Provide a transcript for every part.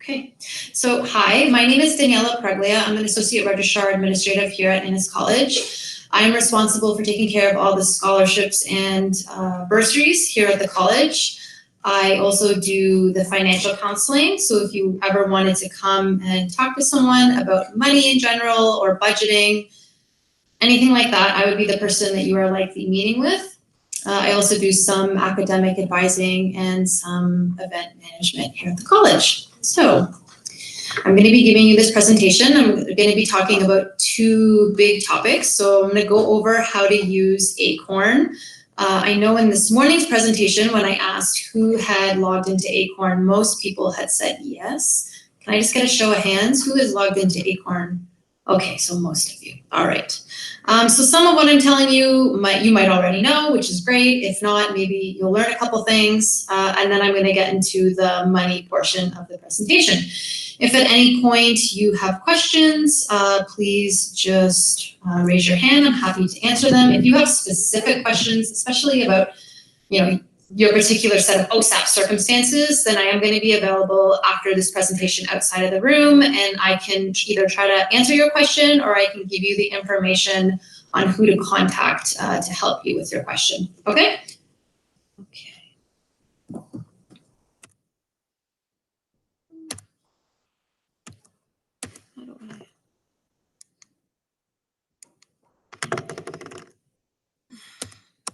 Okay, so hi, my name is Daniela Preglia. I'm an Associate Registrar Administrative here at Innis College. I'm responsible for taking care of all the scholarships and bursaries here at the college. I also do the financial counseling, so if you ever wanted to come and talk to someone about money in general or budgeting, anything like that, I would be the person that you are likely meeting with. I also do some academic advising and some event management here at the college. So I'm going to be giving you this presentation. I'm going to be talking about two big topics. So I'm going to go over how to use ACORN. I know in this morning's presentation, when I asked who had logged into ACORN, most people had said yes. Can I just get a show of hands? Who has logged into ACORN? Okay, so most of you. All right. So some of what I'm telling you, you might already know, which is great. If not, maybe you'll learn a couple things, and then I'm going to get into the money portion of the presentation. If at any point you have questions, please just raise your hand. I'm happy to answer them. If you have specific questions, especially about, your particular set of OSAP circumstances, then I am going to be available after this presentation outside of the room, and I can either try to answer your question or I can give you the information on who to contact to help you with your question. Okay? Okay. How do I?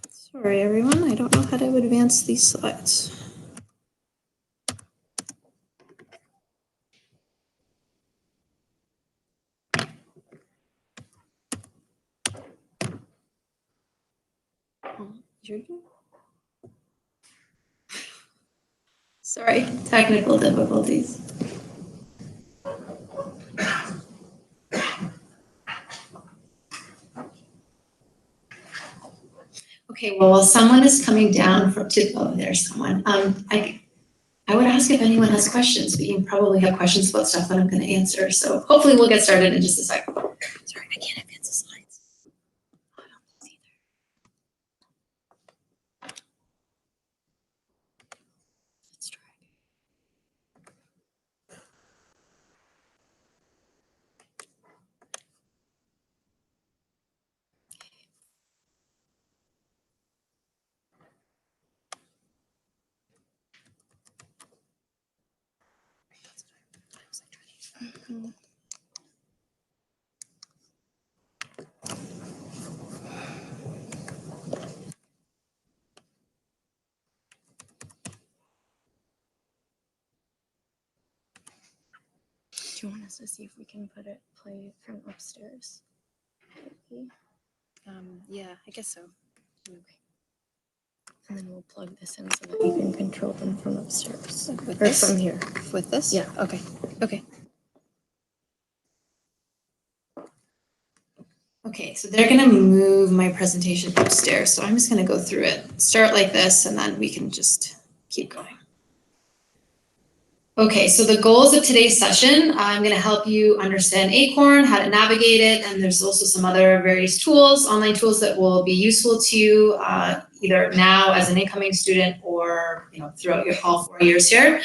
Sorry, everyone. I don't know how to advance these slides. Sorry, technical difficulties. Okay, well, while someone is coming down there's someone. I would ask if anyone has questions, but you probably have questions about stuff that I'm going to answer. So hopefully we'll get started in just a second. Sorry, I can't advance the slides. I don't know either. Let's try. Do you want us to see if we can play it from upstairs? Maybe. Yeah, I guess so. Okay. And then we'll plug this in so that you can control them from upstairs. With or this? From here. With this? Yeah. Okay. Okay. Okay, so they're going to move my presentation upstairs. So I'm just going to go through it. Start like this, and then we can just keep going. Okay, so the goals of today's session, I'm going to help you understand ACORN, how to navigate it, and there's also some other various tools, online tools that will be useful to you either now as an incoming student or throughout your all 4 years here.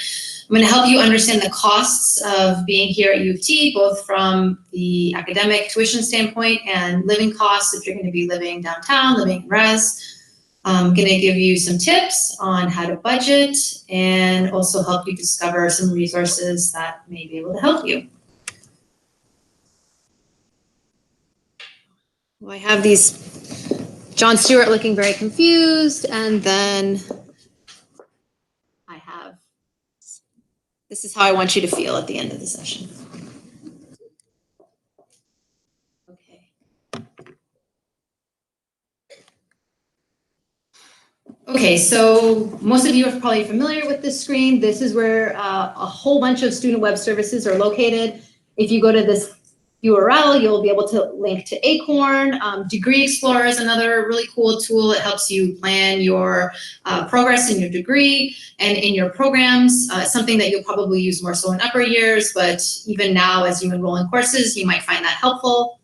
I'm going to help you understand the costs of being here at U of T, both from the academic tuition standpoint and living costs if you're going to be living downtown, living in res. I'm going to give you some tips on how to budget and also help you discover some resources that may be able to help you. Well, I have these John Stewart looking very confused, and then I have, this is how I want you to feel at the end of the session. Okay, so most of you are probably familiar with this screen. This is where a whole bunch of student web services are located. If you go to this URL, you'll be able to link to ACORN. Degree Explorer is another really cool tool. It helps you plan your progress in your degree and in your programs. Something that you'll probably use more so in upper years, but even now as you enroll in courses, you might find that helpful.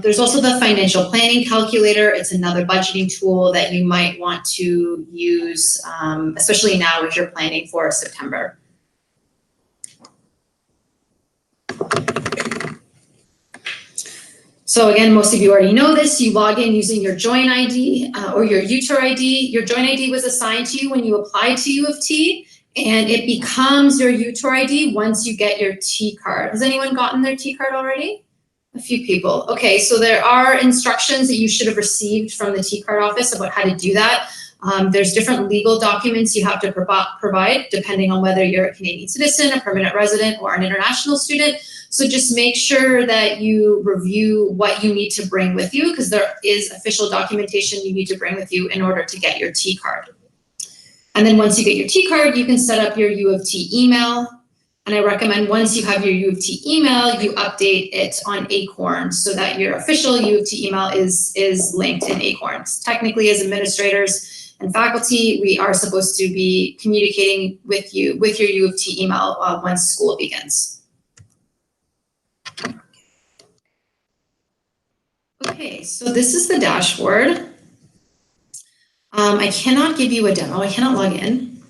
There's also the financial planning calculator. It's another budgeting tool that you might want to use, especially now if you're planning for September. So again, most of you already know this. You log in using your Join ID or your UTR ID. Your Join ID was assigned to you when you applied to U of T, and it becomes your UTR ID once you get your TCard. Has anyone gotten their TCard already? A few people. Okay, so there are instructions that you should have received from the TCard office about how to do that. There's different legal documents you have to provide depending on whether you're a Canadian citizen, a permanent resident, or an international student. So just make sure that you review what you need to bring with you, because there is official documentation you need to bring with you in order to get your TCard. And then once you get your TCard, you can set up your U of T email. And I recommend once you have your U of T email, you update it on ACORN so that your official U of T email is linked in ACORN. Technically, as administrators and faculty, we are supposed to be communicating with you with your U of T email once school begins. Okay, so this is the dashboard. I cannot give you a demo, I cannot log in,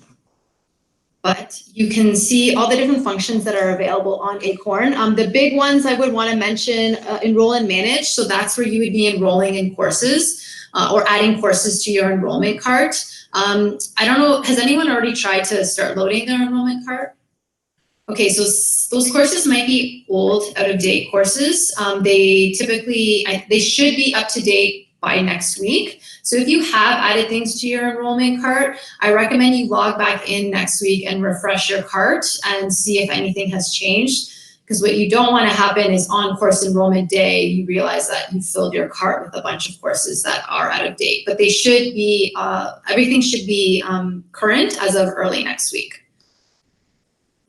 but you can see all the different functions that are available on ACORN. The big ones I would want to mention, enroll and manage. So that's where you would be enrolling in courses or adding courses to your enrollment cart. I don't know, has anyone already tried to start loading their enrollment cart? Okay, so those courses might be old, out-of-date courses. They should be up to date by next week. So if you have added things to your enrollment cart, I recommend you log back in next week and refresh your cart and see if anything has changed. Because what you don't want to happen is on course enrollment day, you realize that you filled your cart with a bunch of courses that are out of date. But they should be, everything should be current as of early next week.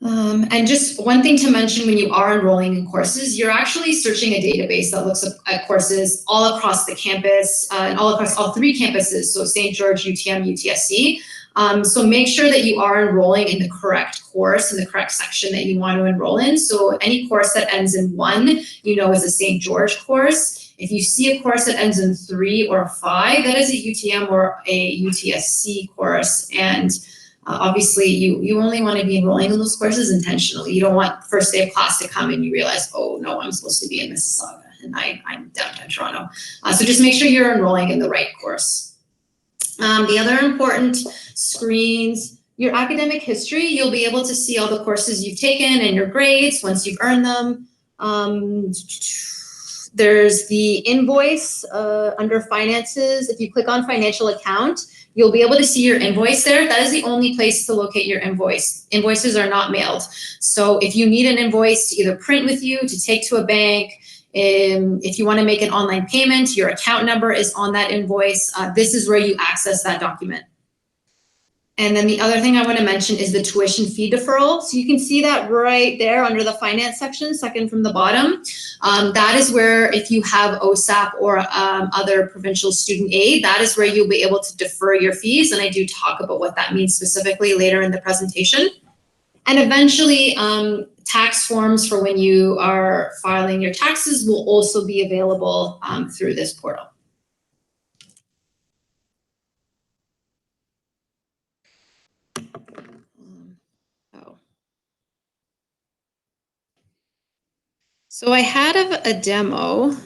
And just one thing to mention when you are enrolling in courses, you're actually searching a database that looks at courses all across the campus and all across all three campuses, so St. George, UTM, UTSC. So make sure that you are enrolling in the correct course, in the correct section that you want to enroll in. So any course that ends in 1, you know, is a St. George course. If you see a course that ends in 3 or 5, that is a UTM or a UTSC course. And obviously, you only want to be enrolling in those courses intentionally. You don't want first day of class to come and you realize, oh no, I'm supposed to be in Mississauga and I'm downtown Toronto. So just make sure you're enrolling in the right course. The other important screens, your academic history, you'll be able to see all the courses you've taken and your grades once you've earned them. There's the invoice under finances. If you click on financial account, you'll be able to see your invoice there. That is the only place to locate your invoice. Invoices are not mailed. So if you need an invoice to either print with you, to take to a bank, if you want to make an online payment, your account number is on that invoice. This is where you access that document. And then the other thing I want to mention is the tuition fee deferral. So you can see that right there under the finance section, second from the bottom. That is where if you have OSAP or other provincial student aid, that is where you'll be able to defer your fees. And I do talk about what that means specifically later in the presentation. And eventually, tax forms for when you are filing your taxes will also be available through this portal. So I had a demo.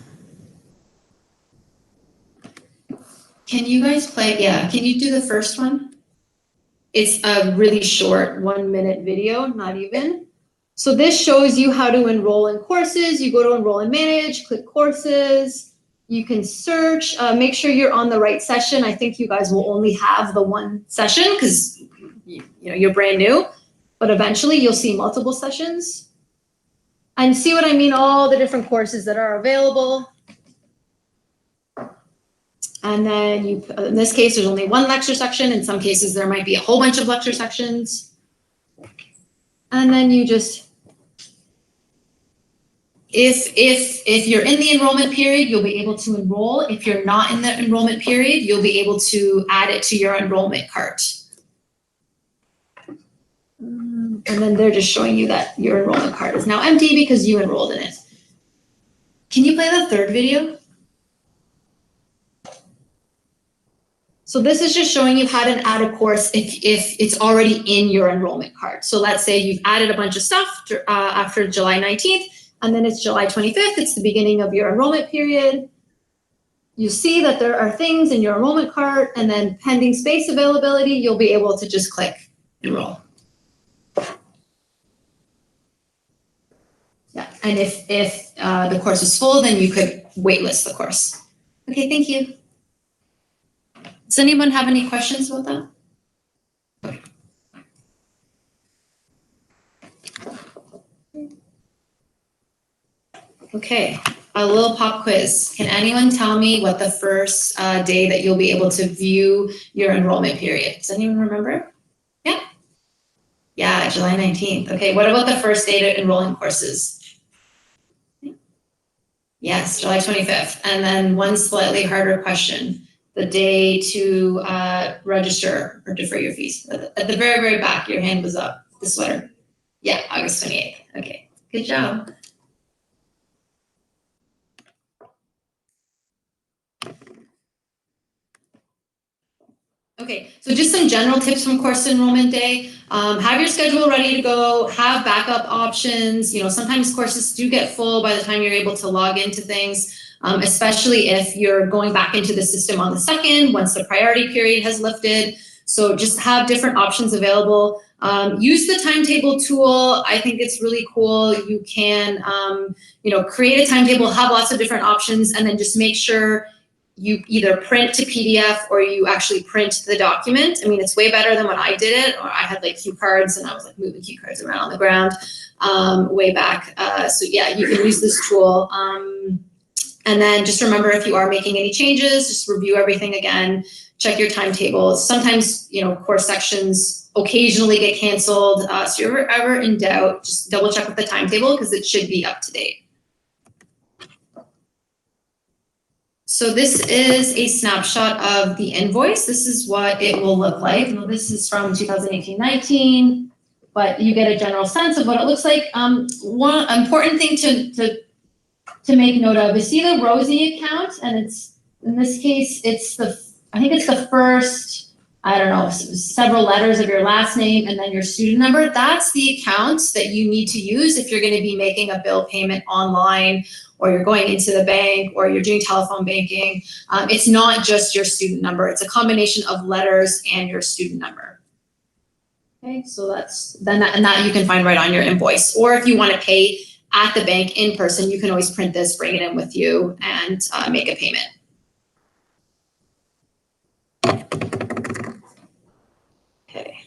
Can you guys play? Yeah, can you do the first one? It's a really short 1-minute video, not even. So this shows you how to enroll in courses. You go to enroll and manage, click courses. You can search, make sure you're on the right session. I think you guys will only have the one session because you're brand new, but eventually you'll see multiple sessions. And see what I mean, all the different courses that are available. And then in this case, there's only one lecture section. In some cases, there might be a whole bunch of lecture sections. And then you just, if you're in the enrollment period, you'll be able to enroll. If you're not in the enrollment period, you'll be able to add it to your enrollment cart. And then they're just showing you that your enrollment card is now empty because you enrolled in it. Can you play the third video? So this is just showing you how to add a course if it's already in your enrollment card. So let's say you've added a bunch of stuff after July 19th. And then it's July 25th, it's the beginning of your enrollment period. You see that there are things in your enrollment cart, and then pending space availability, you'll be able to just click enroll. Yeah, and if the course is full, then you could waitlist the course. Okay, thank you. Does anyone have any questions about that? Okay, a little pop quiz. Can anyone tell me what the first day that you'll be able to view your enrollment period? Does anyone remember? Yeah? Yeah, July 19th. Okay, what about the first day to enroll in courses? Yes, July 25th. And then one slightly harder question. The day to register or defer your fees. At the very, very back, your hand was up, the sweater. Yeah, August 28th. Okay, good job. Okay, so just some general tips from course enrollment day. Have your schedule ready to go, have backup options. You know, sometimes courses do get full by the time you're able to log into things, especially if you're going back into the system on the 2nd, once the priority period has lifted. So just have different options available. Use the timetable tool. I think it's really cool. You can, you know, create a timetable, have lots of different options, and then just make sure you either print to PDF or you actually print the document. I mean, it's way better than when I did it, or I had like cue cards and I was like moving cue cards around on the ground way back. So yeah, you can use this tool. And then just remember, if you are making any changes, just review everything again, check your timetable. Sometimes, you know, course sections occasionally get canceled. So if you're ever in doubt, just double check with the timetable because it should be up to date. So this is a snapshot of the invoice. This is what it will look like. Now, this is from 2018-19, but you get a general sense of what it looks like. One important thing to make note of is, see the Rosie account, and it's, in this case, it's I think it's the first, I don't know, several letters of your last name and then your student number. That's the account that you need to use if you're going to be making a bill payment online, or you're going into the bank, or you're doing telephone banking. It's not just your student number. It's a combination of letters and your student number. Okay, so that you can find right on your invoice. Or if you want to pay at the bank in person, you can always print this, bring it in with you, and make a payment. Okay.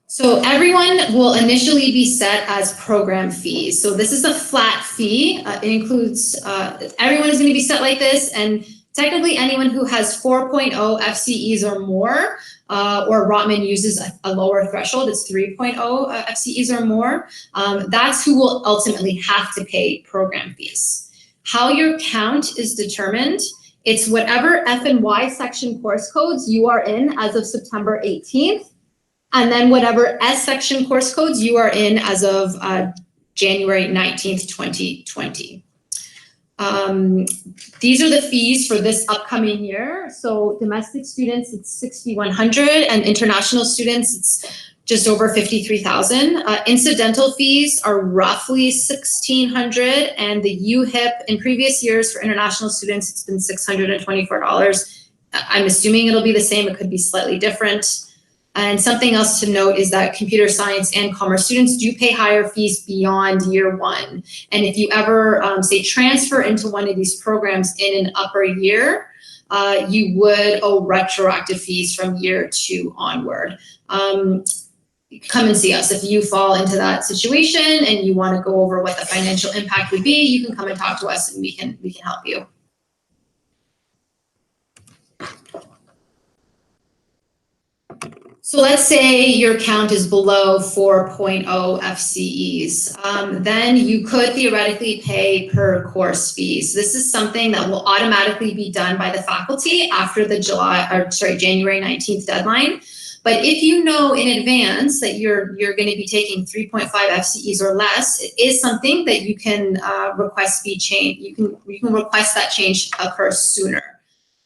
So everyone will initially be set as program fees. So this is a flat fee. It includes, everyone is going to be set like this, and technically anyone who has 4.0 FCEs or more, or Rotman uses a lower threshold, it's 3.0 FCEs or more, that's who will ultimately have to pay program fees. How your count is determined, it's whatever F and Y section course codes you are in as of September 18th. And then whatever S section course codes you are in as of January 19th, 2020. These are the fees for this upcoming year. So domestic students, it's $6,100, and international students, it's just over $53,000. Incidental fees are roughly $1,600, and the UHIP in previous years for international students, it's been $624. I'm assuming it'll be the same. It could be slightly different. And something else to note is that computer science and commerce students do pay higher fees beyond year one. And if you ever, say, transfer into one of these programs in an upper year, you would owe retroactive fees from year 2 onward. Come and see us. If you fall into that situation and you want to go over what the financial impact would be, you can come and talk to us and we can help you. So let's say your count is below 4.0 FCEs. Then you could theoretically pay per course fees. This is something that will automatically be done by the faculty after the January 19th deadline. But if you know in advance that you're going to be taking 3.5 FCEs or less, it is something that you can request fee change. You can request that change occur sooner.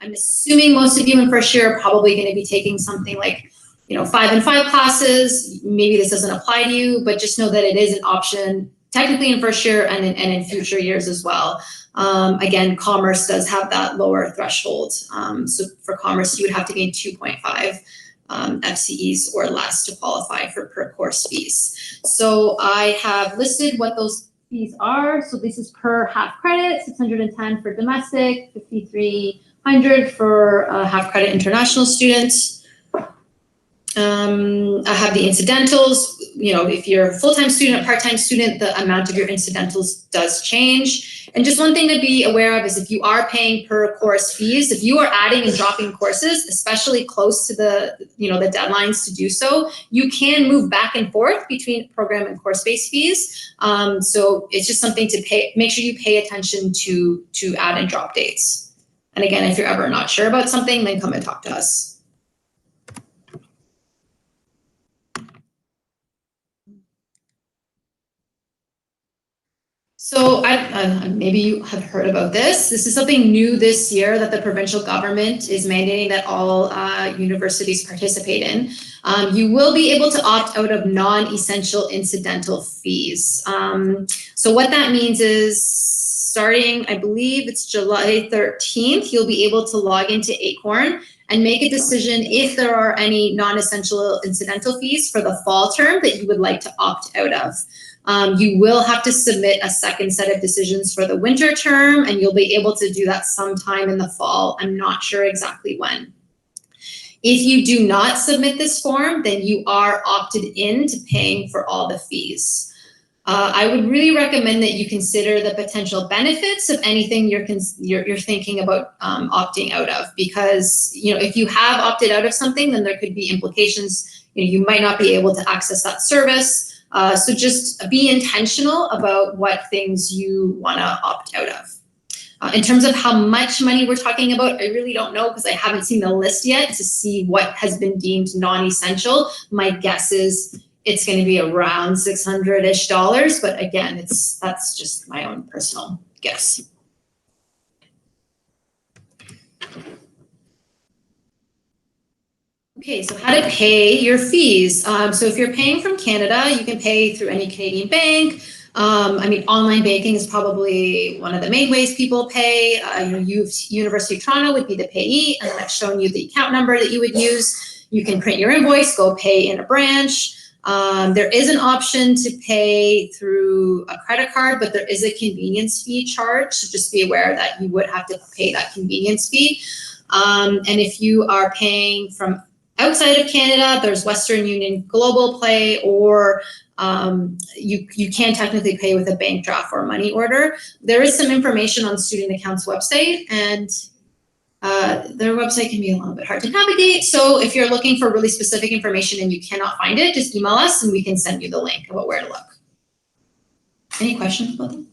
I'm assuming most of you in first year are probably going to be taking something like 5 and 5 classes, maybe this doesn't apply to you, but just know that it is an option technically in first year and in future years as well. Again, commerce does have that lower threshold. So for commerce, you would have to gain 2.5 FCEs or less to qualify for per course fees. So I have listed what those fees are. So this is per half credit, 610 for domestic, 5,300 for half credit international students. I have the incidentals. If you're a full-time student, part-time student, the amount of your incidentals does change. And just one thing to be aware of is if you are paying per course fees, if you are adding and dropping courses, especially close to the deadlines to do so, you can move back and forth between program and course-based fees. So it's just something to make sure you pay attention to add and drop dates. And again, if you're ever not sure about something, then come and talk to us. So maybe you have heard about this. This is something new this year that the provincial government is mandating that all universities participate in. You will be able to opt out of non-essential incidental fees. So what that means is starting, I believe it's July 13th, you'll be able to log into ACORN and make a decision if there are any non-essential incidental fees for the fall term that you would like to opt out of. You will have to submit a second set of decisions for the winter term, and you'll be able to do that sometime in the fall. I'm not sure exactly when. If you do not submit this form, then you are opted in to paying for all the fees. I would really recommend that you consider the potential benefits of anything you're thinking about opting out of, because if you have opted out of something, then there could be implications. You might not be able to access that service. So just be intentional about what things you want to opt out of. In terms of how much money we're talking about, I really don't know because I haven't seen the list yet to see what has been deemed non-essential. My guess is it's going to be around $600-ish, but again, that's just my own personal guess. Okay, so how to pay your fees. So if you're paying from Canada, you can pay through any Canadian bank. Online banking is probably one of the main ways people pay. University of Toronto would be the payee, and I've shown you the account number that you would use. You can print your invoice, go pay in a branch. There is an option to pay through a credit card, but there is a convenience fee charge. So just be aware that you would have to pay that convenience fee. And if you are paying from outside of Canada, there's Western Union Global Pay, or you can technically pay with a bank draft or money order. There is some information on Student Accounts website, and their website can be a little bit hard to navigate. So if you're looking for really specific information and you cannot find it, just email us and we can send you the link about where to look. Any questions about them?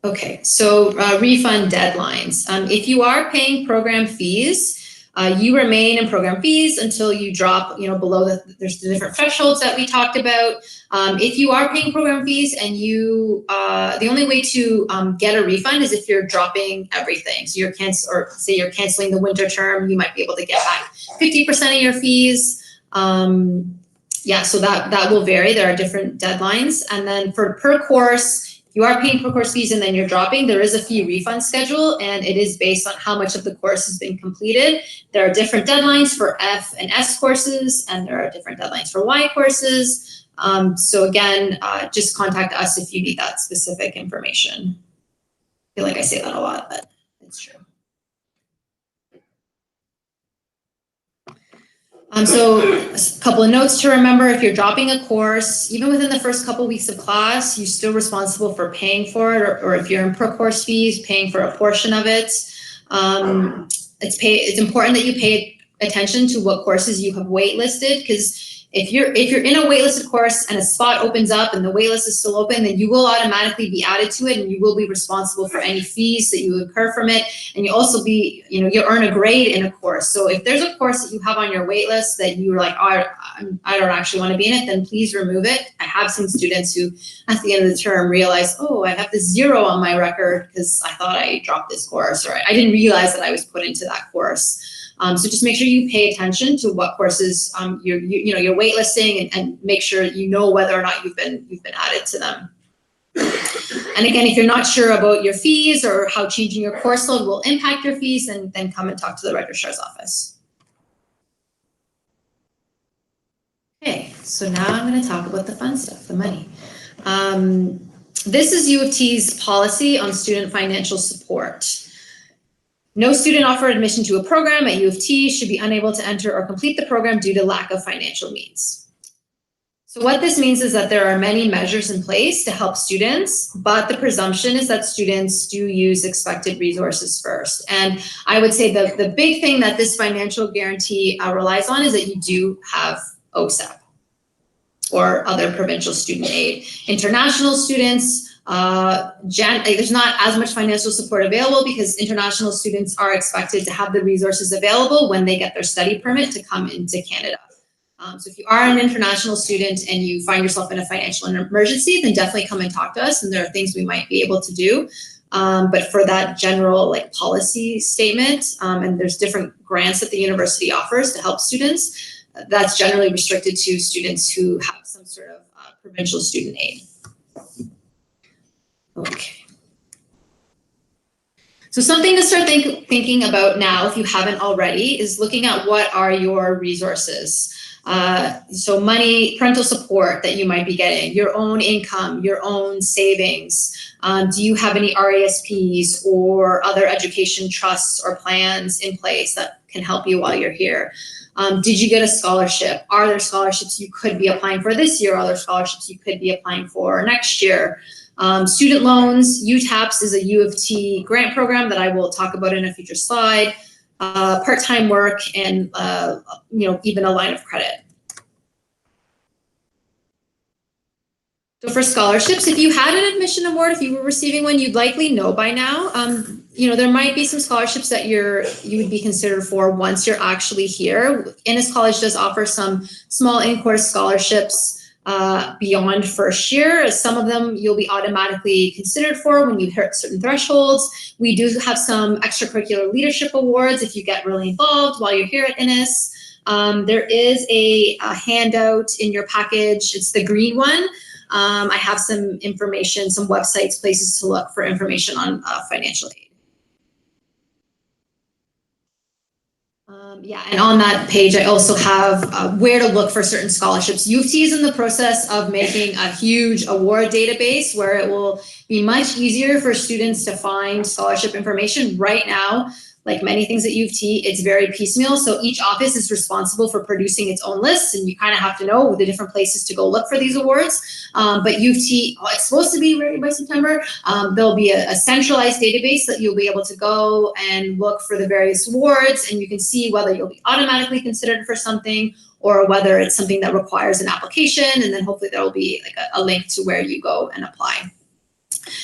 Okay, so refund deadlines. If you are paying program fees, you remain in program fees until you drop, below there's the different thresholds that we talked about. If you are paying program fees and the only way to get a refund is if you're dropping everything. So say you're canceling the winter term, you might be able to get back 50% of your fees. Yeah, so that will vary. There are different deadlines. And then for per course, you are paying per course fees and then you're dropping, there is a fee refund schedule, and it is based on how much of the course has been completed. There are different deadlines for F and S courses, and there are different deadlines for Y courses. So again, just contact us if you need that specific information. I feel like I say that a lot, but it's true. So a couple of notes to remember: if you're dropping a course, even within the first couple weeks of class, you're still responsible for paying for it, or if you're in per course fees, paying for a portion of it. It's important that you pay attention to what courses you have waitlisted, because If you're in a waitlisted course and a spot opens up and the waitlist is still open, then you will automatically be added to it, and you will be responsible for any fees that you incur from it. And you also be, you earn a grade in a course. So if there's a course that you have on your waitlist that you're like, oh, I don't actually want to be in it, then please remove it. I have seen students who at the end of the term realize, oh, I have this 0 on my record because I thought I dropped this course, or I didn't realize that I was put into that course. So just make sure you pay attention to what courses you're waitlisting, and make sure you know whether or not you've been added to them. And again, if you're not sure about your fees or how changing your course load will impact your fees, then come and talk to the registrar's office. Okay, so now I'm going to talk about the fun stuff, the money. This is U of T's policy on student financial support. No student offered admission to a program at U of T should be unable to enter or complete the program due to lack of financial means. So what this means is that there are many measures in place to help students, but the presumption is that students do use expected resources first. And I would say the big thing that this financial guarantee relies on is that you do have OSAP or other provincial student aid. International students, there's not as much financial support available because international students are expected to have the resources available when they get their study permit to come into Canada. So if you are an international student and you find yourself in a financial emergency, then definitely come and talk to us, and there are things we might be able to do. But for that general policy statement, and there's different grants that the university offers to help students, that's generally restricted to students who have some sort of provincial student aid. Okay. So something to start thinking about now, if you haven't already, is looking at what are your resources. So money, parental support that you might be getting, your own income, your own savings. Do you have any RESPs or other education trusts or plans in place that can help you while you're here? Did you get a scholarship? Are there scholarships you could be applying for this year? Are there scholarships you could be applying for next year? Student loans, UTAPS is a U of T grant program that I will talk about in a future slide. Part-time work, and even a line of credit. So for scholarships, if you had an admission award, if you were receiving one, you'd likely know by now. There might be some scholarships that you would be considered for once you're actually here. Ennis College does offer some small in-course scholarships beyond first year. Some of them you'll be automatically considered for when you hit certain thresholds. We do have some extracurricular leadership awards if you get really involved while you're here at Ennis. There is a handout in your package. It's the green one. I have some information, some websites, places to look for information on financial aid. And on that page, I also have where to look for certain scholarships. U of T is in the process of making a huge award database where it will be much easier for students to find scholarship information. Right now, like many things at U of T, it's very piecemeal. So each office is responsible for producing its own lists, and you kind of have to know the different places to go look for these awards. But U of T, it's supposed to be ready by September. There'll be a centralized database that you'll be able to go and look for the various awards, and you can see whether you'll be automatically considered for something or whether it's something that requires an application, and then hopefully there will be like a link to where you go and apply.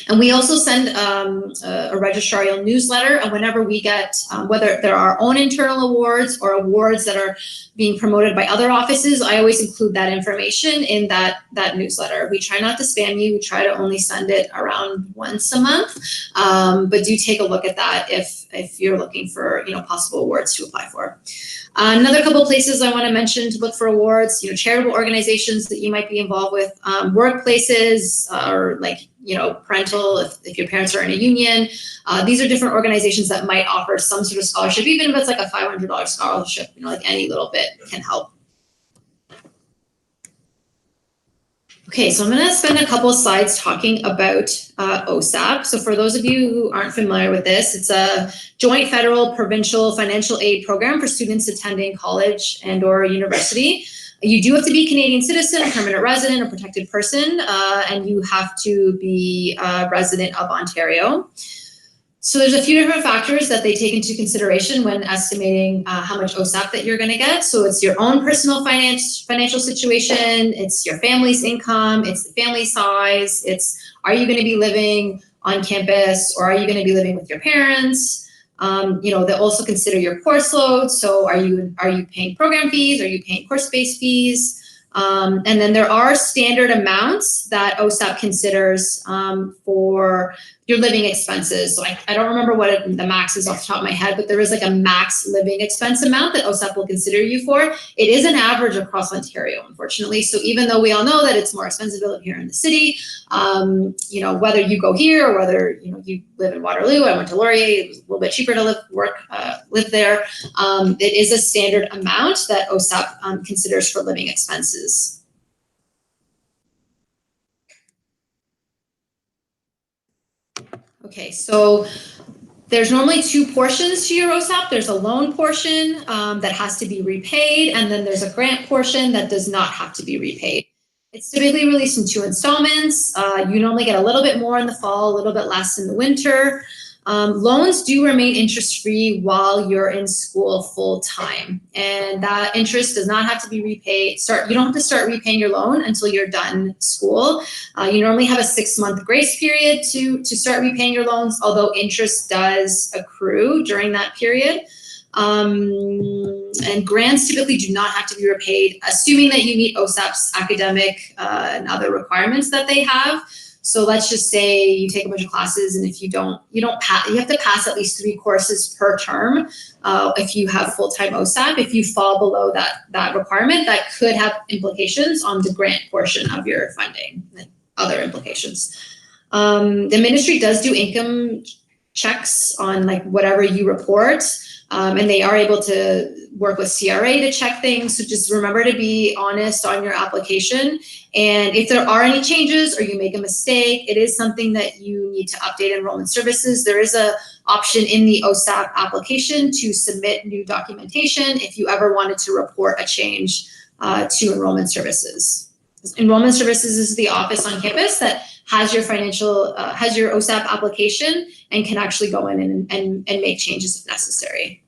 And we also send a registrarial newsletter, and whenever we get, whether there are our own internal awards or awards that are being promoted by other offices, I always include that information in that newsletter. We try not to spam you. We try to only send it around once a month, but do take a look at that if you're looking for possible awards to apply for. Another couple of places I want to mention to look for awards, charitable organizations that you might be involved with, workplaces, or parental, if your parents are in a union. These are different organizations that might offer some sort of scholarship, even if it's like a $500 scholarship, like any little bit can help. Okay, so I'm going to spend a couple of slides talking about OSAP. So for those of you who aren't familiar with this, it's a joint federal provincial financial aid program for students attending college and or university. You do have to be a Canadian citizen, permanent resident, or protected person, and you have to be a resident of Ontario. So there's a few different factors that they take into consideration when estimating how much OSAP that you're going to get. So it's your own personal financial situation, it's your family's income, it's the family size, it's are you going to be living on campus or are you going to be living with your parents? They'll also consider your course load. So are you paying program fees? Are you paying course-based fees? And then there are standard amounts that OSAP considers for your living expenses. So I don't remember what the max is off the top of my head, but there is like a max living expense amount that OSAP will consider you for. It is an average across Ontario, unfortunately. So even though we all know that it's more expensive to live here in the city, whether you go here or whether you live in Waterloo, I went to Laurier, it was a little bit cheaper to live there. It is a standard amount that OSAP considers for living expenses. Okay, so there's normally two portions to your OSAP. There's a loan portion that has to be repaid, and then there's a grant portion that does not have to be repaid. It's typically released in 2 installments. You normally get a little bit more in the fall, a little bit less in the winter. Loans do remain interest-free while you're in school full-time, and that interest does not have to be repaid. You don't have to start repaying your loan until you're done school. You normally have a 6-month grace period to start repaying your loans, although interest does accrue during that period. And grants typically do not have to be repaid, assuming that you meet OSAP's academic and other requirements that they have. So let's just say you take a bunch of classes, and if you have to pass at least 3 courses per term if you have full-time OSAP. If you fall below that requirement, that could have implications on the grant portion of your funding and other implications. The ministry does do income checks on like whatever you report, and they are able to work with CRA to check things. So just remember to be honest on your application. And if there are any changes or you make a mistake, it is something that you need to update Enrollment Services. There is an option in the OSAP application to submit new documentation if you ever wanted to report a change to Enrollment Services. Enrollment Services is the office on campus that has your has your OSAP application and can actually go in and make changes if necessary.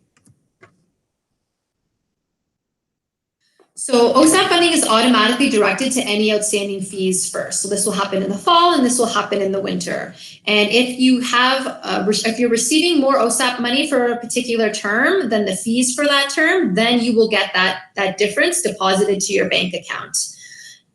So OSAP funding is automatically directed to any outstanding fees first. So this will happen in the fall and this will happen in the winter. And if you have, if you're receiving more OSAP money for a particular term than the fees for that term, then you will get that difference deposited to your bank account.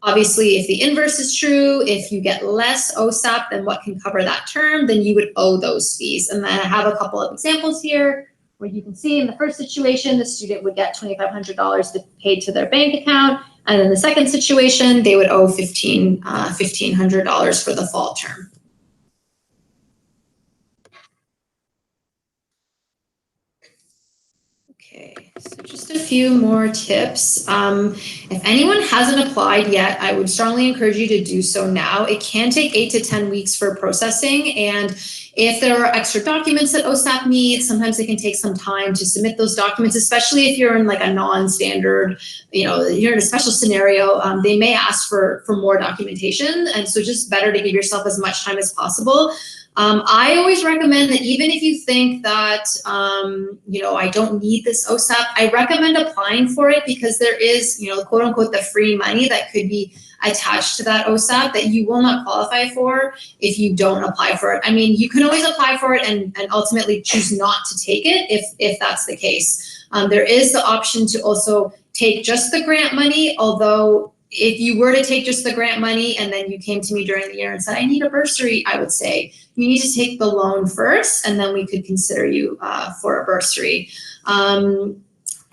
Obviously, if the inverse is true, if you get less OSAP than what can cover that term, then you would owe those fees. And then I have a couple of examples here where you can see in the first situation, the student would get $2,500 paid to their bank account. And in the second situation, they would owe $1,500 for the fall term. Okay, so just a few more tips. If anyone hasn't applied yet, I would strongly encourage you to do so now. It can take 8 to 10 weeks for processing, and if there are extra documents that OSAP needs, sometimes it can take some time to submit those documents, especially if you're in like a non-standard, you're in a special scenario, they may ask for more documentation, and so just better to give yourself as much time as possible. I always recommend that even if you think that, I don't need this OSAP, I recommend applying for it because there is, quote unquote, the free money that could be attached to that OSAP that you will not qualify for if you don't apply for it. I mean, you can always apply for it and ultimately choose not to take it if that's the case. There is the option to also take just the grant money, although if you were to take just the grant money and then you came to me during the year and said, I need a bursary, I would say, you need to take the loan first and then we could consider you for a bursary.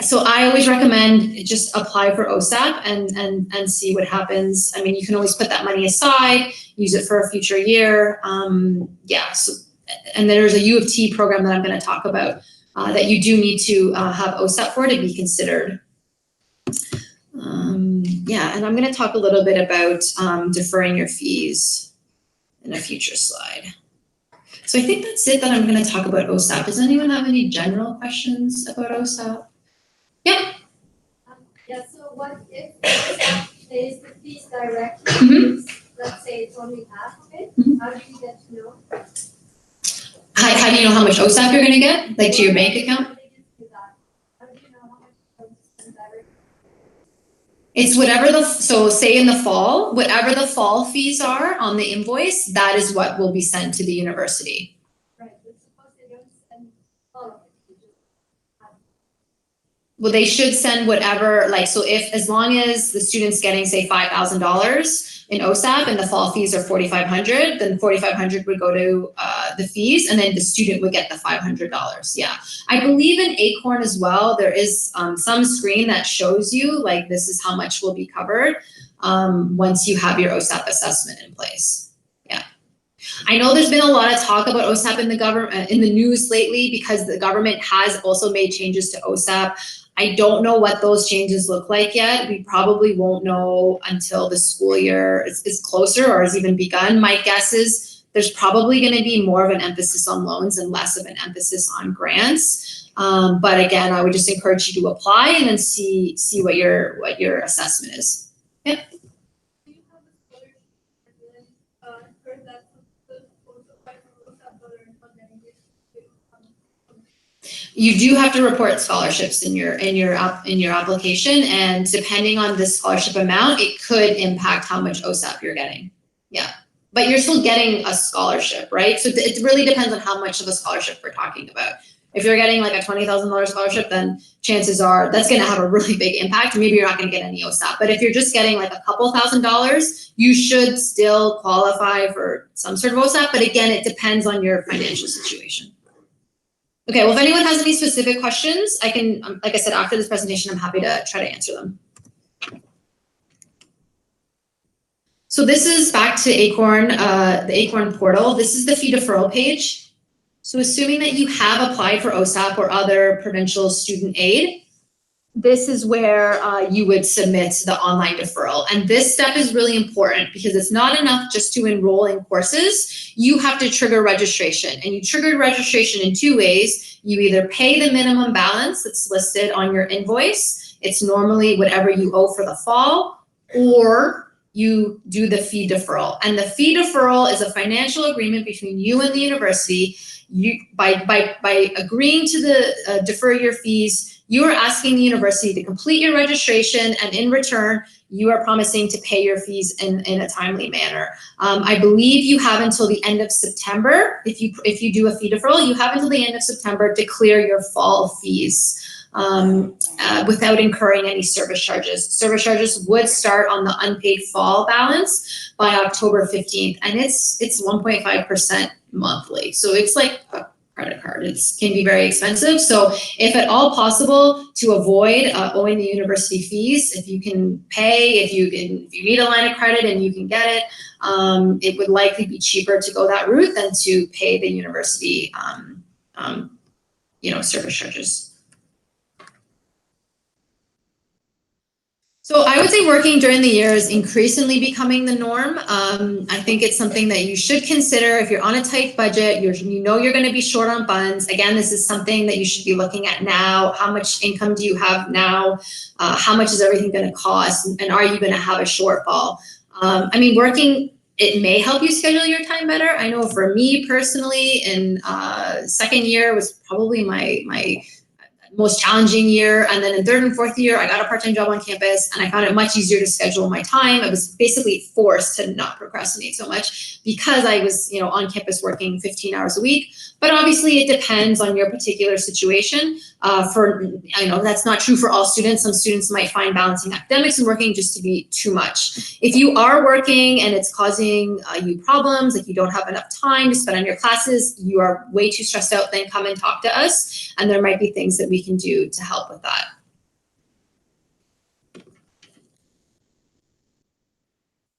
So I always recommend just apply for OSAP and see what happens. I mean, you can always put that money aside, use it for a future year. So, and there's a U of T program that I'm going to talk about that you do need to have OSAP for to be considered. And I'm going to talk a little bit about deferring your fees in a future slide. So I think that's it that I'm going to talk about OSAP. Does anyone have any general questions about OSAP? Yep. So what if OSAP pays the fees directly? Let's say it's only half of it. How do you get to know? How How do you know how much OSAP you're gonna get, like to your bank account? It's whatever so say in the fall, whatever the fall fees are on the invoice, that is what will be sent to the university. Right, but suppose they don't send all of it, they just have. Well, they should send whatever, like, so if, as long as the student's getting, say, $5,000 in OSAP and the fall fees are $4,500, then $4,500 would go to the fees, and then the student would get the $500, yeah. I believe in ACORN as well, there is some screen that shows you, like, this is how much will be covered once you have your OSAP assessment in place, yeah. I know there's been a lot of talk about OSAP in the government, in the news lately, because the government has also made changes to OSAP. I don't know what those changes look like yet. We probably won't know until the school year is closer or has even begun. My guess is there's probably going to be more of an emphasis on loans and less of an emphasis on grants. But again, I would just encourage you to apply and then see what your assessment is. Yep. Do you have a scholarship for that also apply for OSAP other than funding? You do have to report scholarships in your application, and depending on the scholarship amount, it could impact how much OSAP you're getting. Yeah, but you're still getting a scholarship, right? So it really depends on how much of a scholarship we're talking about. If you're getting like a $20,000 scholarship, then chances are that's going to have a really big impact. Maybe you're not going to get any OSAP, but if you're just getting like a couple $1,000s, you should still qualify for some sort of OSAP. But again, it depends on your financial situation. Okay, well, if anyone has any specific questions, I can, like I said, after this presentation, I'm happy to try to answer them. So this is back to ACORN, the ACORN portal. This is the fee deferral page. So assuming that you have applied for OSAP or other provincial student aid, this is where you would submit the online deferral. And this step is really important because it's not enough just to enroll in courses. You have to trigger registration, and you trigger registration in two ways. You either pay the minimum balance that's listed on your invoice. It's normally whatever you owe for the fall, or you do the fee deferral. And the fee deferral is a financial agreement between you and the university. By agreeing to defer your fees, you are asking the university to complete your registration, and in return, you are promising to pay your fees in a timely manner. I believe you have until the end of September. If you do a fee deferral, you have until the end of September to clear your fall fees without incurring any service charges. Service charges would start on the unpaid fall balance by October 15th, and it's 1.5% monthly. So it's like a credit card. It can be very expensive. So if at all possible, to avoid owing the university fees, if you can pay, if you need a line of credit and you can get it, it would likely be cheaper to go that route than to pay the university, service charges. So I would say working during the year is increasingly becoming the norm. I think it's something that you should consider if you're on a tight budget, you know you're going to be short on funds. Again, this is something that you should be looking at now. How much income do you have now? How much is everything going to cost? And are you going to have a shortfall? Working, it may help you schedule your time better. I know for me personally, in second year was probably my most challenging year. And then in third and fourth year, I got a part-time job on campus, and I found it much easier to schedule my time. I was basically forced to not procrastinate so much because I was, on campus working 15 hours a week. But obviously it depends on your particular situation. That's not true for all students. Some students might find balancing academics and working just to be too much. If you are working and it's causing you problems, like you don't have enough time to spend on your classes, you are way too stressed out, then come and talk to us. And there might be things that we can do to help with that.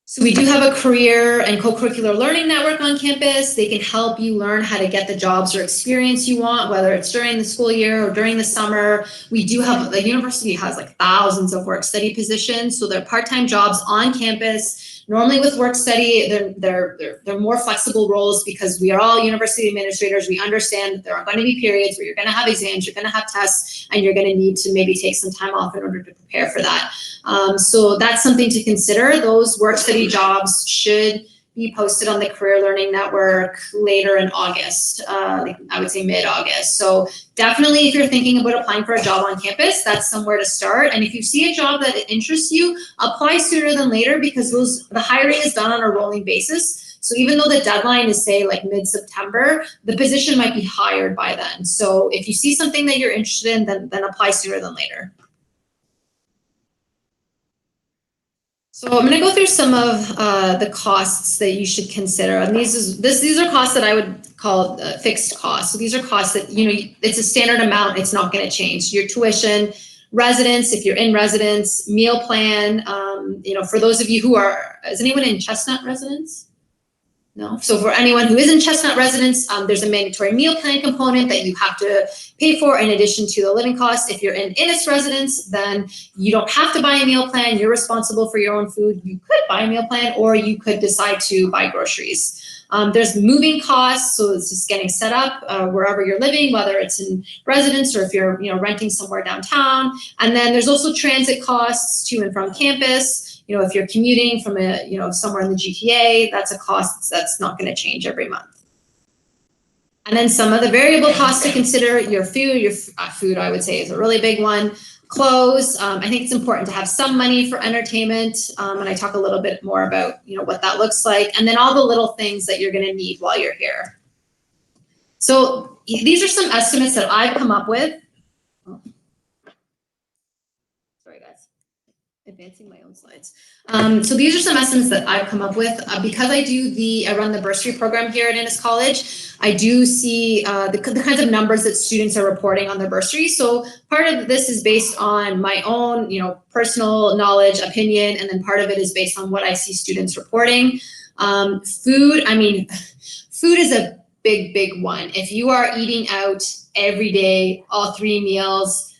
So we do have a career and co-curricular learning network on campus. They can help you learn how to get the jobs or experience you want, whether it's during the school year or during the summer. We do have, the university has like thousands of work study positions. So they're part-time jobs on campus. Normally with work study, they're more flexible roles because we are all university administrators. We understand that there are going to be periods where you're going to have exams, you're going to have tests, and you're going to need to maybe take some time off in order to prepare for that. So that's something to consider. Those work study jobs should be posted on the Career Learning Network later in August, like I would say mid-August. So definitely if you're thinking about applying for a job on campus, that's somewhere to start. And if you see a job that interests you, apply sooner than later, because the hiring is done on a rolling basis. So even though the deadline is say like mid-September, the position might be hired by then. So if you see something that you're interested in, then apply sooner than later. So I'm going to go through some of the costs that you should consider, and these are costs that I would call fixed costs. So these are costs that, you know, it's a standard amount, it's not going to change. Your tuition, residence, if you're in residence, meal plan. You know, for those of you who are, is anyone in Chestnut residence? No. So for anyone who is in Chestnut residence, there's a mandatory meal plan component that you have to pay for in addition to the living costs. If you're in Innis residence, then you don't have to buy a meal plan. You're responsible for your own food. You could buy a meal plan, or you could decide to buy groceries. There's moving costs, so it's just getting set up wherever you're living, whether it's in residence or if you're, you know, renting somewhere downtown. And then there's also transit costs to and from campus. You know, if you're commuting from a, you know, somewhere in the GTA, that's a cost that's not going to change every month. And then some of the variable costs to consider: your food, I would say, is a really big one. Clothes. I think it's important to have some money for entertainment, and I talk a little bit more about, you know, what that looks like. And then all the little things that you're going to need while you're here. So these are some estimates that I've come up with. Oh. Sorry, guys. Advancing my own slides. So these are some estimates that I've come up with because I run the bursary program here at Innis College. I do see the kinds of numbers that students are reporting on their bursary. So part of this is based on my own, you know, personal knowledge, opinion, and then part of it is based on what I see students reporting. Food, I mean, food is a big one. If you are eating out every day, all 3 meals,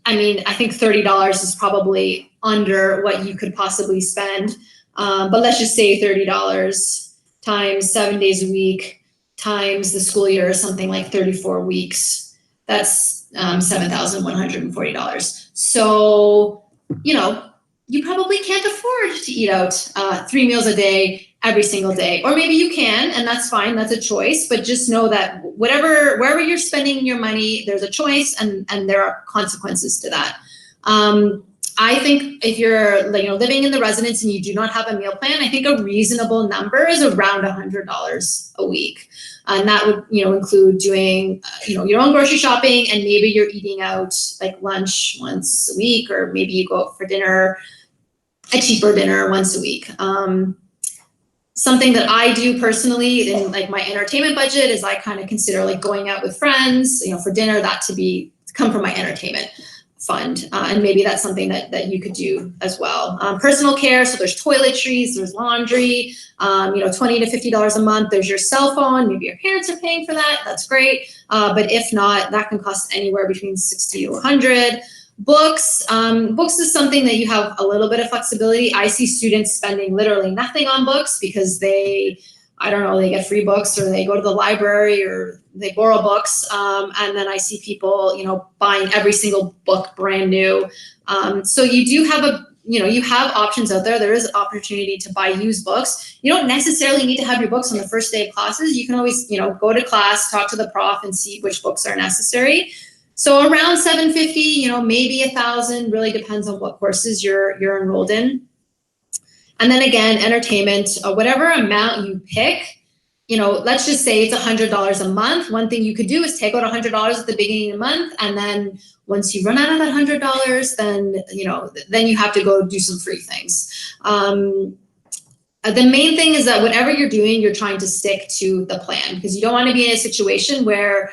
I mean, I think $30 is probably under what you could possibly spend. But let's just say $30 times 7 days a week times the school year is something like 34 weeks. That's $7,140. So, you know, you probably can't afford to eat out 3 meals a day every single day. Or maybe you can, and that's fine, that's a choice, but just know that wherever you're spending your money, there's a choice and there are consequences to that. I think if you're, you know, living in the residence and you do not have a meal plan, I think a reasonable number is around $100 a week. And that would, you know, include doing, you know, your own grocery shopping, and maybe you're eating out like lunch once a week, or maybe you go out for dinner, a cheaper dinner once a week. Something that I do personally in like my entertainment budget is I kind of consider like going out with friends, you know, for dinner, that to come from my entertainment fund. And maybe that's something that you could do as well. Personal care, so there's toiletries, there's laundry, you know, $20 to $50 a month. There's your cell phone, maybe your parents are paying for that, that's great. But if not, that can cost anywhere between $60 to $100. Books, books is something that you have a little bit of flexibility. I see students spending literally nothing on books because they get free books, or they go to the library, or they borrow books. And then I see people, you know, buying every single book brand new. So you do have you have options out there. There is opportunity to buy used books. You don't necessarily need to have your books on the first day of classes. You can always, you know, go to class, talk to the prof, and see which books are necessary. So around $750, you know, maybe $1,000, really depends on what courses you're enrolled in. And then again, entertainment, whatever amount you pick, you know, let's just say it's $100 a month. One thing you could do is take out $100 at the beginning of the month, and then once you run out of that $100, then, you know, then you have to go do some free things. The main thing is that whatever you're doing, you're trying to stick to the plan, because you don't want to be in a situation where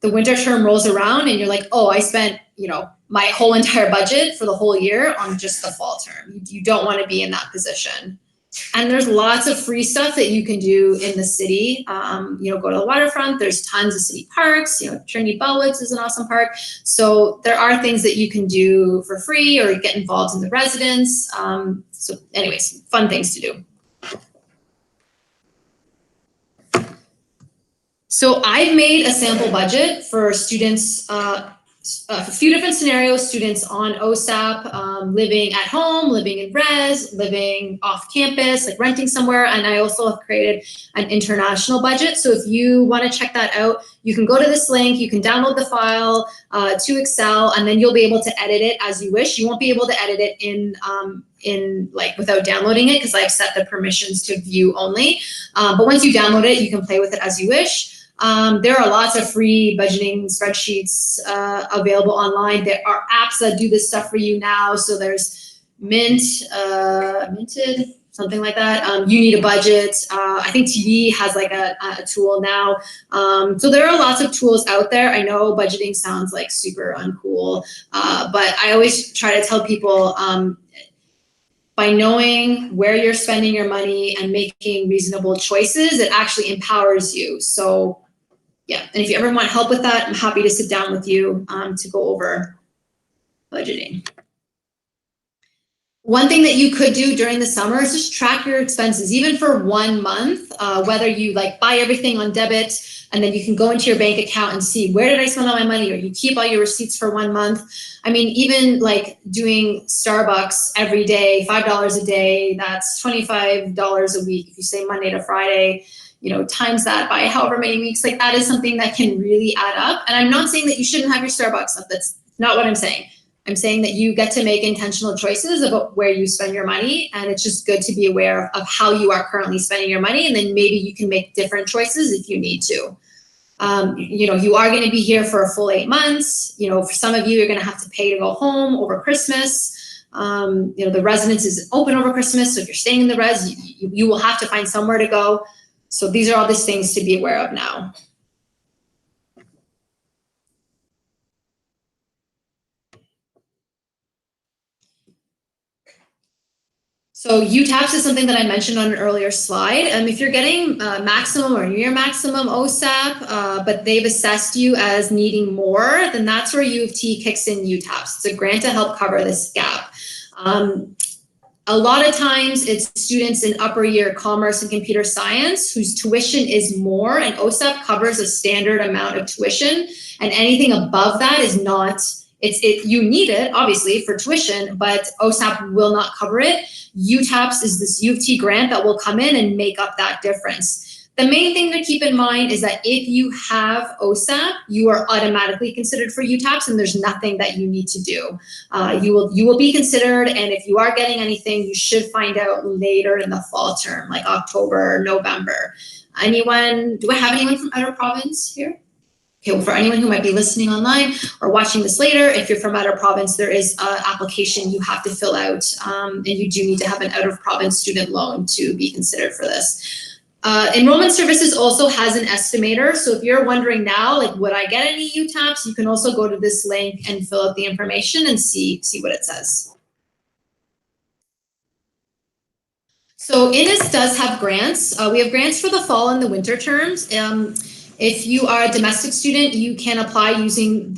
the winter term rolls around and you're like, oh, I spent, you know, my whole entire budget for the whole year on just the fall term. You don't want to be in that position. And there's lots of free stuff that you can do in the city. You know, go to the waterfront. There's tons of city parks. You know, Trinity Bellwoods is an awesome park. So there are things that you can do for free, or get involved in the residence. So anyways, fun things to do. So I've made a sample budget for students a few different scenarios, students on OSAP, living at home, living in res, living off campus, like renting somewhere. And I also have created an international budget. So if you want to check that out, you can go to this link, you can download the file to Excel, and then you'll be able to edit it as you wish. You won't be able to edit it in like without downloading it, because I've set the permissions to view only. But once you download it, you can play with it as you wish. There are lots of free budgeting spreadsheets available online. There are apps that do this stuff for you now. So there's Minted, something like that. You Need a Budget. I think TV has like a tool now. So there are lots of tools out there. I know budgeting sounds like super uncool, but I always try to tell people, by knowing where you're spending your money and making reasonable choices, it actually empowers you. So yeah, and if you ever want help with that, I'm happy to sit down with you to go over budgeting. One thing that you could do during the summer is just track your expenses, even for 1 month, whether you like buy everything on debit, and then you can go into your bank account and see, where did I spend all my money? Or you keep all your receipts for 1 month. I mean, even like doing Starbucks every day, $5 a day, that's $25 a week. If you say Monday to Friday, you know, times that by however many weeks, like that is something that can really add up. And I'm not saying that you shouldn't have your Starbucks stuff. That's not what I'm saying. I'm saying that you get to make intentional choices about where you spend your money, and it's just good to be aware of how you are currently spending your money, and then maybe you can make different choices if you need to. You know, you are going to be here for a full 8 months. You know, for some of you, you're going to have to pay to go home over Christmas. You know, the residence isn't open over Christmas, so if you're staying in the res, you will have to find somewhere to go. So these are all these things to be aware of now. So UTAPS is something that I mentioned on an earlier slide. If you're getting maximum or near maximum OSAP, but they've assessed you as needing more, then that's where U of T kicks in UTAPS. It's a grant to help cover this gap. A lot of times it's students in upper year commerce and computer science whose tuition is more, and OSAP covers a standard amount of tuition, and anything above that is not, you need it obviously for tuition, but OSAP will not cover it. UTAPS is this U of T grant that will come in and make up that difference. The main thing to keep in mind is that if you have OSAP, you are automatically considered for UTAPS, and there's nothing that you need to do. You will be considered, and if you are getting anything, you should find out later in the fall term, like October or November. Anyone, do I have anyone from out of province here? Okay, well, for anyone who might be listening online or watching this later, if you're from out of province, there is an application you have to fill out, and you do need to have an out of province student loan to be considered for this. Enrollment Services also has an estimator. So if you're wondering now, like, would I get any UTAPs? You can also go to this link and fill out the information and see what it says. So INIS does have grants. We have grants for the fall and the winter terms. If you are a domestic student, you can apply using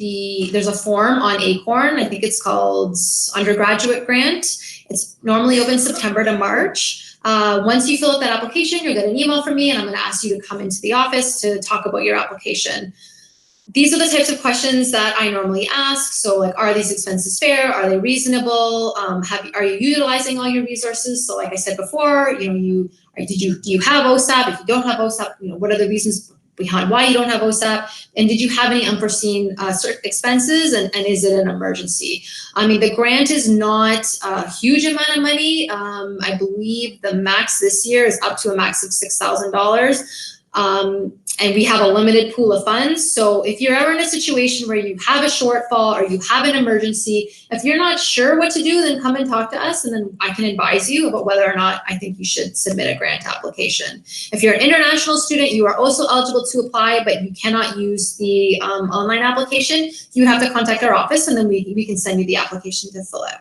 there's a form on ACORN. I think it's called undergraduate grant. It's normally open September to March. Once you fill out that application, you'll get an email from me, and I'm going to ask you to come into the office to talk about your application. These are the types of questions that I normally ask. So like, are these expenses fair? Are they reasonable? Are you utilizing all your resources? So like I said before, you know, do you have OSAP? If you don't have OSAP, you know, what are the reasons behind why you don't have OSAP? And did you have any unforeseen expenses, and is it an emergency? I mean, the grant is not a huge amount of money. I believe the max this year is up to a max of $6,000. And we have a limited pool of funds. So if you're ever in a situation where you have a shortfall or you have an emergency, if you're not sure what to do, then come and talk to us, and then I can advise you about whether or not I think you should submit a grant application. If you're an international student, you are also eligible to apply, but you cannot use the online application. You have to contact our office, and then we can send you the application to fill out.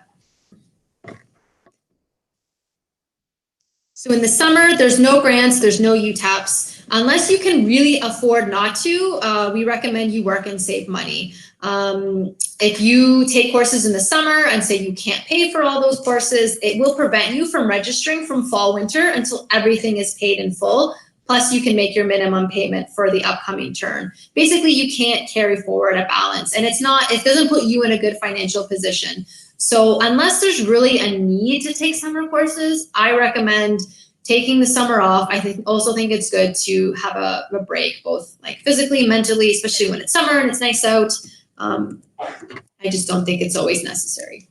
So in the summer, there's no grants, there's no UTAPs. Unless you can really afford not to, we recommend you work and save money. If you take courses in the summer and say you can't pay for all those courses, it will prevent you from registering from fall winter until everything is paid in full plus you can make your minimum payment for the upcoming term. Basically, you can't carry forward a balance, and it doesn't put you in a good financial position. So unless there's really a need to take summer courses, I recommend taking the summer off. I also think it's good to have a break, both like physically, mentally, especially when it's summer and it's nice out. I just don't think it's always necessary.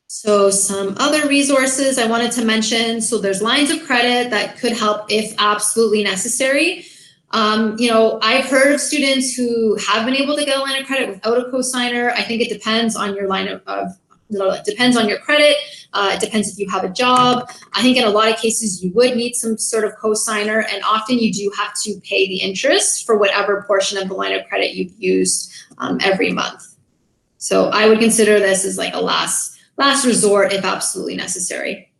So some other resources I wanted to mention. So there's lines of credit that could help if absolutely necessary. I've heard of students who have been able to get a line of credit without a cosigner. I think it depends on your it depends on your credit. It depends if you have a job. I think in a lot of cases you would need some sort of cosigner, and often you do have to pay the interest for whatever portion of the line of credit you've used every month. So I would consider this as like a last resort if absolutely necessary.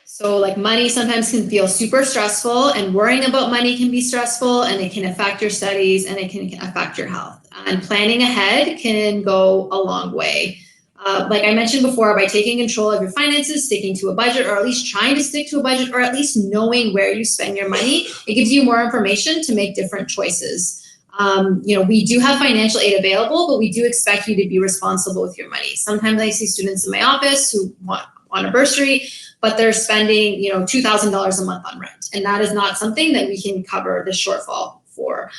So like money sometimes can feel super stressful, and worrying about money can be stressful, and it can affect your studies and it can affect your health. And planning ahead can go a long way. Like I mentioned before, by taking control of your finances, sticking to a budget, or at least trying to stick to a budget, or at least knowing where you spend your money, it gives you more information to make different choices. We do have financial aid available, but we do expect you to be responsible with your money. Sometimes I see students in my office who want a bursary, but they're spending, $2,000 a month on rent. And that is not something that we can cover the shortfall for.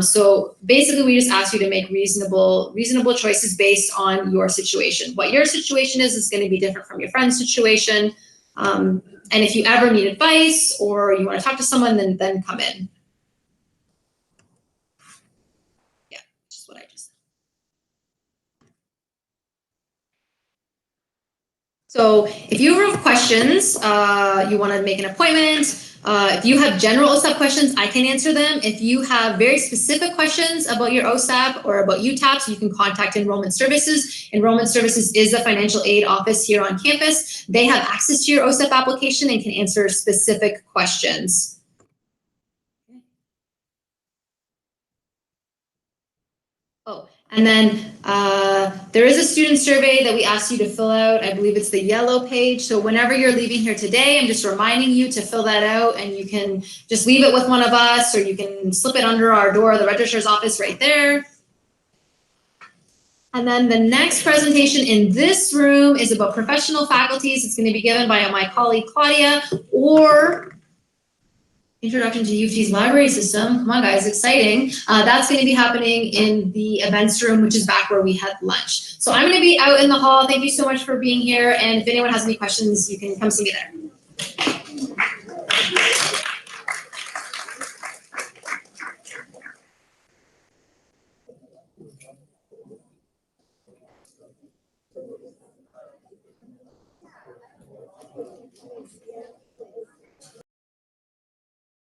So basically we just ask you to make reasonable choices based on your situation. What your situation is going to be different from your friend's situation. And if you ever need advice or you want to talk to someone, then come in. Yeah, just what I just said. So if you have questions, you want to make an appointment, if you have general OSAP questions, I can answer them. If you have very specific questions about your OSAP or about UTAPs, you can contact Enrollment Services. Enrollment Services is the financial aid office here on campus. They have access to your OSAP application and can answer specific questions. Oh, and then there is a student survey that we asked you to fill out. I believe it's the yellow page. So whenever you're leaving here today, I'm just reminding you to fill that out, and you can just leave it with one of us, or you can slip it under our door, the registrar's office right there. And then the next presentation in this room is about professional faculties. It's going to be given by my colleague Claudia, or Introduction to UFT's library system. Come on, guys, exciting. That's going to be happening in the events room, which is back where we had lunch. So I'm going to be out in the hall. Thank you so much for being here. And if anyone has any questions, you can come see me there.